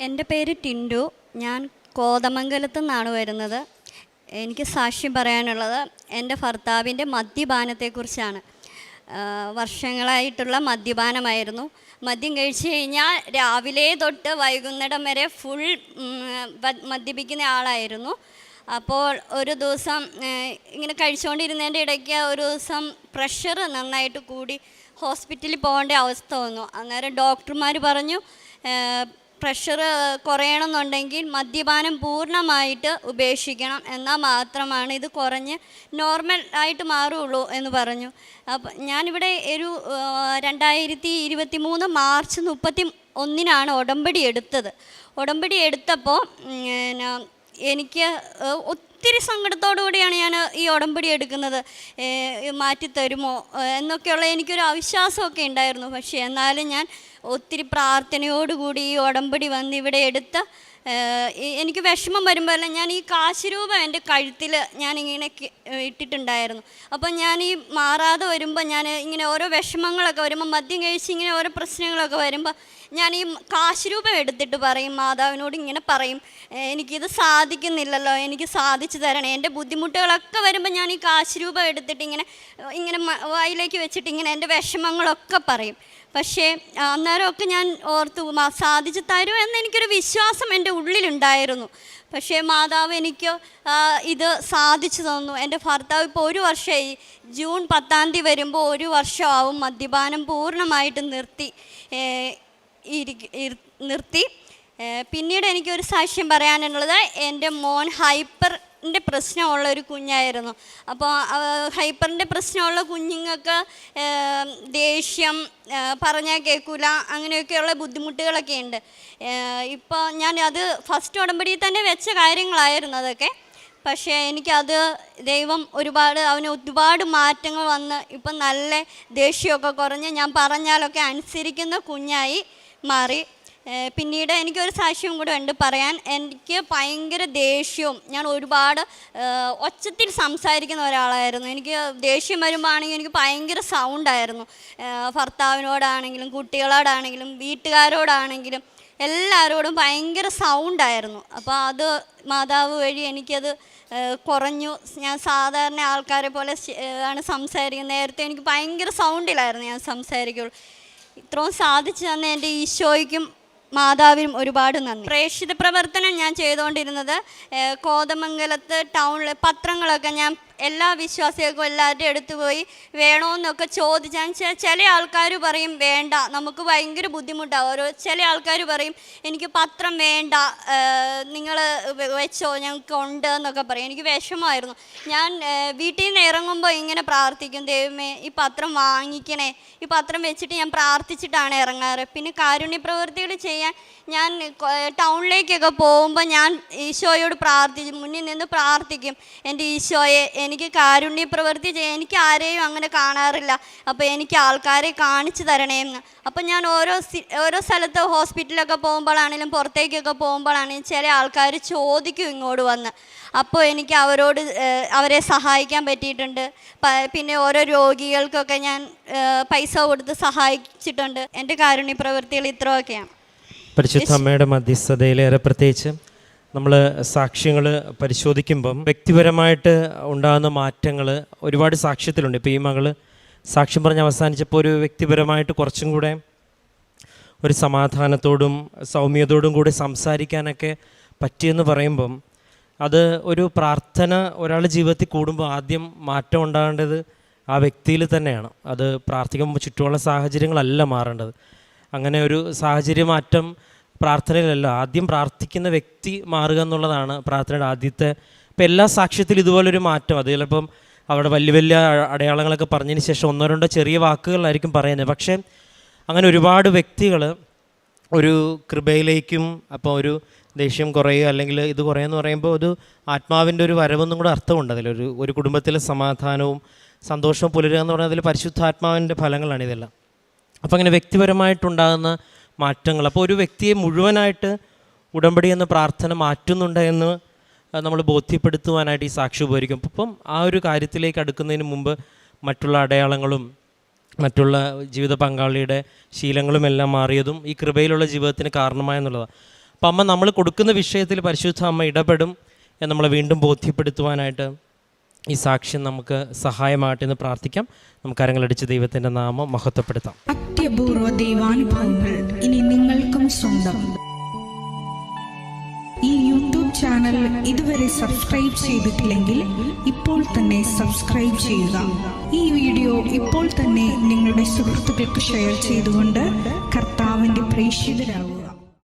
എൻ്റെ പേര് ടിൻഡു. ഞാൻ കോതമംഗലത്തു നിന്നാണ് വരുന്നത്. എനിക്ക് സാക്ഷ്യം പറയാനുള്ളത് എൻ്റെ ഭർത്താവിൻ്റെ മദ്യപാനത്തെക്കുറിച്ചാണ്. വർഷങ്ങളായിട്ടുള്ള മദ്യപാനമായിരുന്നു. മദ്യം കഴിച്ചു കഴിഞ്ഞാൽ രാവിലെ തൊട്ട് വൈകുന്നേരം വരെ ഫുൾ മദ്യപിക്കുന്ന ആളായിരുന്നു. അപ്പോൾ ഒരു ദിവസം ഇങ്ങനെ കഴിച്ചുകൊണ്ടിരുന്നതിൻ്റെ ഇടയ്ക്ക് ഒരു ദിവസം പ്രഷർ നന്നായിട്ട് കൂടി ഹോസ്പിറ്റലിൽ പോകേണ്ട അവസ്ഥ വന്നു. അന്നേരം ഡോക്ടർമാർ പറഞ്ഞു പ്രഷർ കുറയണമെന്നുണ്ടെങ്കിൽ മദ്യപാനം പൂർണ്ണമായിട്ട് ഉപേക്ഷിക്കണം, എന്നാൽ മാത്രമാണ് ഇത് കുറഞ്ഞ് നോർമൽ ആയിട്ട് മാറുള്ളൂ എന്ന് പറഞ്ഞു. അപ്പം ഞാനിവിടെ ഒരു 2023 മാർച്ച് 31 ഉടമ്പടി എടുത്തത്. ഉടമ്പടി എടുത്തപ്പോൾ എനിക്ക് ഒത്തിരി സങ്കടത്തോടു കൂടിയാണ് ഞാൻ ഈ ഉടമ്പടി എടുക്കുന്നത്. മാറ്റിത്തരുമോ എന്നൊക്കെയുള്ള എനിക്കൊരു അവിശ്വാസമൊക്കെ ഉണ്ടായിരുന്നു. പക്ഷേ എന്നാലും ഞാൻ ഒത്തിരി പ്രാർത്ഥനയോടുകൂടി ഈ ഉടമ്പടി വന്ന് ഇവിടെ എടുത്ത് എനിക്ക് വിഷമം വരുമ്പോൾ ഞാൻ ഈ കാശ് രൂപ എൻ്റെ കഴുത്തിൽ ഞാനിങ്ങനെ ഇട്ടിട്ടുണ്ടായിരുന്നു. അപ്പം ഞാൻ ഈ മാറാതെ വരുമ്പോൾ ഞാൻ ഇങ്ങനെ ഓരോ വിഷമങ്ങളൊക്കെ വരുമ്പോൾ, മദ്യം കഴിച്ച് ഇങ്ങനെ ഓരോ പ്രശ്നങ്ങളൊക്കെ വരുമ്പോൾ ഞാൻ ഈ കാശ് രൂപം എടുത്തിട്ട് പറയും, മാതാവിനോട് ഇങ്ങനെ പറയും, എനിക്കിത് സാധിക്കുന്നില്ലല്ലോ, എനിക്ക് സാധിച്ചു തരണേ. എൻ്റെ ബുദ്ധിമുട്ടുകളൊക്കെ വരുമ്പോൾ ഞാൻ ഈ കാശ് രൂപം എടുത്തിട്ട് ഇങ്ങനെ വായിലേക്ക് വെച്ചിട്ട് ഇങ്ങനെ എൻ്റെ വിഷമങ്ങളൊക്കെ പറയും. പക്ഷേ അന്നേരമൊക്കെ ഞാൻ ഓർത്തു സാധിച്ചു തരും എന്നെനിക്കൊരു വിശ്വാസം എൻ്റെ ഉള്ളിലുണ്ടായിരുന്നു. പക്ഷേ മാതാവ് എനിക്ക് ഇത് സാധിച്ചു തന്നു. എൻ്റെ ഭർത്താവ് ഇപ്പോൾ 1 വർഷമായി. ജൂൺ 10 വരുമ്പോൾ 1 വർഷമാവും മദ്യപാനം പൂർണ്ണമായിട്ട് നിർത്തി. പിന്നീട് എനിക്കൊരു സാക്ഷ്യം പറയാനുള്ളത്, എൻ്റെ മോൻ ഹൈപ്പറിൻ്റെ പ്രശ്നമുള്ളൊരു കുഞ്ഞായിരുന്നു. അപ്പോൾ ഹൈപ്പറിൻ്റെ പ്രശ്നമുള്ള കുഞ്ഞുങ്ങൾക്ക് ദേഷ്യം, പറഞ്ഞാൽ കേൾക്കില്ല, അങ്ങനെയൊക്കെയുള്ള ബുദ്ധിമുട്ടുകളൊക്കെ ഉണ്ട്. ഇപ്പോൾ ഞാൻ അത് ഫസ്റ്റ് ഉടമ്പടിയിൽ തന്നെ വെച്ച കാര്യങ്ങളായിരുന്നു അതൊക്കെ. പക്ഷേ എനിക്കത് ദൈവം അവന് ഒരുപാട് മാറ്റങ്ങൾ വന്ന് ഇപ്പം നല്ല ദേഷ്യമൊക്കെ കുറഞ്ഞ് ഞാൻ പറഞ്ഞാലൊക്കെ അനുസരിക്കുന്ന കുഞ്ഞായി മാറി. പിന്നീട് എനിക്കൊരു സാക്ഷ്യം കൂടെ ഉണ്ട് പറയാൻ. എനിക്ക് ഭയങ്കര ദേഷ്യവും, ഞാൻ ഒരുപാട് ഒച്ചത്തിൽ സംസാരിക്കുന്ന ഒരാളായിരുന്നു. എനിക്ക് ദേഷ്യം വരുമ്പോൾ ആണെങ്കിൽ എനിക്ക് ഭയങ്കര സൗണ്ടായിരുന്നു. ഭർത്താവിനോടാണെങ്കിലും കുട്ടികളോടാണെങ്കിലും വീട്ടുകാരോടാണെങ്കിലും എല്ലാവരോടും ഭയങ്കര സൗണ്ടായിരുന്നു. അപ്പോൾ അത് മാതാവ് വഴി എനിക്കത് കുറഞ്ഞു. ഞാൻ സാധാരണ ആൾക്കാരെ പോലെ ആണ് സംസാരിക്കുന്നത്. നേരത്തെ എനിക്ക് ഭയങ്കര സൗണ്ടിലായിരുന്നു ഞാൻ സംസാരിക്കുള്ളൂ. ഇത്രയും സാധിച്ചു തന്ന എൻ്റെ ഈശോയ്ക്കും മാതാവിനും ഒരുപാട് നന്ദി. പ്രേക്ഷിത പ്രവർത്തനം ഞാൻ ചെയ്തുകൊണ്ടിരുന്നത് കോതമംഗലത്ത് ടൗണിൽ പത്രങ്ങളൊക്കെ ഞാൻ എല്ലാ വിശ്വാസികൾക്കും എല്ലാവരുടെയും അടുത്ത് പോയി വേണമെന്നൊക്കെ ചോദിച്ചാൽ ചില ആൾക്കാർ പറയും വേണ്ട, നമുക്ക് ഭയങ്കര ബുദ്ധിമുട്ടാണ്. ചില ആൾക്കാർ പറയും എനിക്ക് പത്രം വേണ്ട, നിങ്ങൾ വെച്ചോ, ഞങ്ങൾക്ക് ഉണ്ട് എന്നൊക്കെ പറയും. എനിക്ക് വിഷമമായിരുന്നു. ഞാൻ വീട്ടിൽ നിന്ന് ഇറങ്ങുമ്പോൾ ഇങ്ങനെ പ്രാർത്ഥിക്കും, ദൈവമേ ഈ പത്രം വാങ്ങിക്കണേ. ഈ പത്രം വെച്ചിട്ട് ഞാൻ പ്രാർത്ഥിച്ചിട്ടാണ് ഇറങ്ങാറ്. പിന്നെ കാരുണ്യ പ്രവൃത്തികൾ ചെയ്യാൻ ഞാൻ ടൗണിലേക്കൊക്കെ പോകുമ്പോൾ ഞാൻ ഈശോയോട് മുന്നിൽ നിന്ന് പ്രാർത്ഥിക്കും, എൻ്റെ ഈശോയെ എനിക്ക് കാരുണ്യ പ്രവൃത്തി ചെയ്യാൻ, എനിക്ക് ആരെയും അങ്ങനെ കാണാറില്ല, അപ്പോൾ എനിക്ക് ആൾക്കാരെ കാണിച്ചു തരണേന്ന്. അപ്പം ഞാൻ ഓരോ സ്ഥലത്ത് ഹോസ്പിറ്റലൊക്കെ പോകുമ്പോഴാണെങ്കിലും പുറത്തേക്കൊക്കെ പോകുമ്പോഴാണെങ്കിലും ചില ആൾക്കാർ ചോദിക്കും ഇങ്ങോട്ട് വന്ന്. അപ്പോൾ എനിക്ക് അവരെ സഹായിക്കാൻ പറ്റിയിട്ടുണ്ട്. പിന്നെ ഓരോ രോഗികൾക്കൊക്കെ ഞാൻ പൈസ കൊടുത്ത് സഹായിച്ചിട്ടുണ്ട്. എൻ്റെ കാരുണ്യ പ്രവൃത്തികൾ ഇത്രയൊക്കെയാണ്. പരിശുദ്ധ അമ്മയുടെ മധ്യസ്ഥതയിലേറെ പ്രത്യേകിച്ച് നമ്മൾ സാക്ഷ്യങ്ങൾ പരിശോധിക്കുമ്പം വ്യക്തിപരമായിട്ട് ഉണ്ടാകുന്ന മാറ്റങ്ങൾ ഒരുപാട് സാക്ഷ്യത്തിലുണ്ട്. ഇപ്പോൾ ഈ മകൾ സാക്ഷ്യം പറഞ്ഞ് അവസാനിച്ചപ്പോൾ ഒരു വ്യക്തിപരമായിട്ട് കുറച്ചും കൂടെ ഒരു സമാധാനത്തോടും സൗമ്യതയോടും കൂടി സംസാരിക്കാനൊക്കെ പറ്റിയെന്ന് പറയുമ്പം അത് ഒരു പ്രാർത്ഥന ഒരാളുടെ ജീവിതത്തിൽ കൂടുമ്പോൾ ആദ്യം മാറ്റം ഉണ്ടാകേണ്ടത് ആ വ്യക്തിയിൽ തന്നെയാണ്. അത് പ്രാർത്ഥിക്കുമ്പോൾ ചുറ്റുമുള്ള സാഹചര്യങ്ങളല്ല മാറേണ്ടത്. അങ്ങനെ ഒരു സാഹചര്യ മാറ്റം പ്രാർത്ഥനയിലല്ല, ആദ്യം പ്രാർത്ഥിക്കുന്ന വ്യക്തി മാറുക എന്നുള്ളതാണ് പ്രാർത്ഥനയുടെ ആദ്യത്തെ. ഇപ്പം എല്ലാ സാക്ഷ്യത്തിലും ഇതുപോലൊരു മാറ്റം, അത് ചിലപ്പം അവിടെ വലിയ വലിയ അടയാളങ്ങളൊക്കെ പറഞ്ഞതിന് ശേഷം 1-2 ചെറിയ വാക്കുകളായിരിക്കും പറയുന്നത്. പക്ഷേ അങ്ങനെ ഒരുപാട് വ്യക്തികൾ ഒരു കൃപയിലേക്കും, അപ്പോൾ ഒരു ദേഷ്യം കുറയുക അല്ലെങ്കിൽ ഇത് കുറയുമെന്ന് പറയുമ്പോൾ ഒരു ആത്മാവിൻ്റെ ഒരു വരവെന്നും കൂടെ അർത്ഥമുണ്ട്. അതിലൊരു കുടുംബത്തിലെ സമാധാനവും സന്തോഷവും പുലരുക എന്ന് പറഞ്ഞാൽ അതിൽ പരിശുദ്ധാത്മാവിൻ്റെ ഫലങ്ങളാണ് ഇതെല്ലാം. അപ്പോൾ അങ്ങനെ വ്യക്തിപരമായിട്ടുണ്ടാകുന്ന മാറ്റങ്ങൾ, അപ്പോൾ ഒരു വ്യക്തിയെ മുഴുവനായിട്ട് ഉടമ്പടി എന്ന പ്രാർത്ഥന മാറ്റുന്നുണ്ട് എന്ന് നമ്മൾ ബോധ്യപ്പെടുത്തുവാനായിട്ട് ഈ സാക്ഷി ഉപകരിക്കും. അപ്പം ആ ഒരു കാര്യത്തിലേക്ക് അടുക്കുന്നതിന് മുമ്പ് മറ്റുള്ള അടയാളങ്ങളും മറ്റുള്ള ജീവിത പങ്കാളിയുടെ ശീലങ്ങളും എല്ലാം മാറിയതും ഈ കൃപയിലുള്ള ജീവിതത്തിന് കാരണമായെന്നുള്ളതാണ്. അപ്പം അമ്മ നമ്മൾ കൊടുക്കുന്ന വിഷയത്തിൽ പരിശുദ്ധ അമ്മ ഇടപെടും എന്ന് നമ്മളെ വീണ്ടും ബോധ്യപ്പെടുത്തുവാനായിട്ട് ഈ സാക്ഷ്യം നമുക്ക് സഹായമായിട്ട് എന്ന് പ്രാർത്ഥിക്കാം. നമുക്ക് കരങ്ങളടിച്ച് ദൈവത്തിൻ്റെ നാമം മഹത്വപ്പെടുത്താം. അത്യപൂർവ ദൈവാനുഭവങ്ങൾ ഇനി നിങ്ങൾക്കും സ്വന്തം. ഈ യൂട്യൂബ് ചാനൽ ഇതുവരെ സബ്സ്ക്രൈബ് ചെയ്തിട്ടില്ലെങ്കിൽ ഇപ്പോൾ തന്നെ സബ്സ്ക്രൈബ് ചെയ്യുക. ഈ വീഡിയോ ഇപ്പോൾ തന്നെ നിങ്ങളുടെ സുഹൃത്തുക്കൾക്ക് ഷെയർ ചെയ്തുകൊണ്ട് കർത്താവിൻ്റെ പ്രേക്ഷിതരാകുക.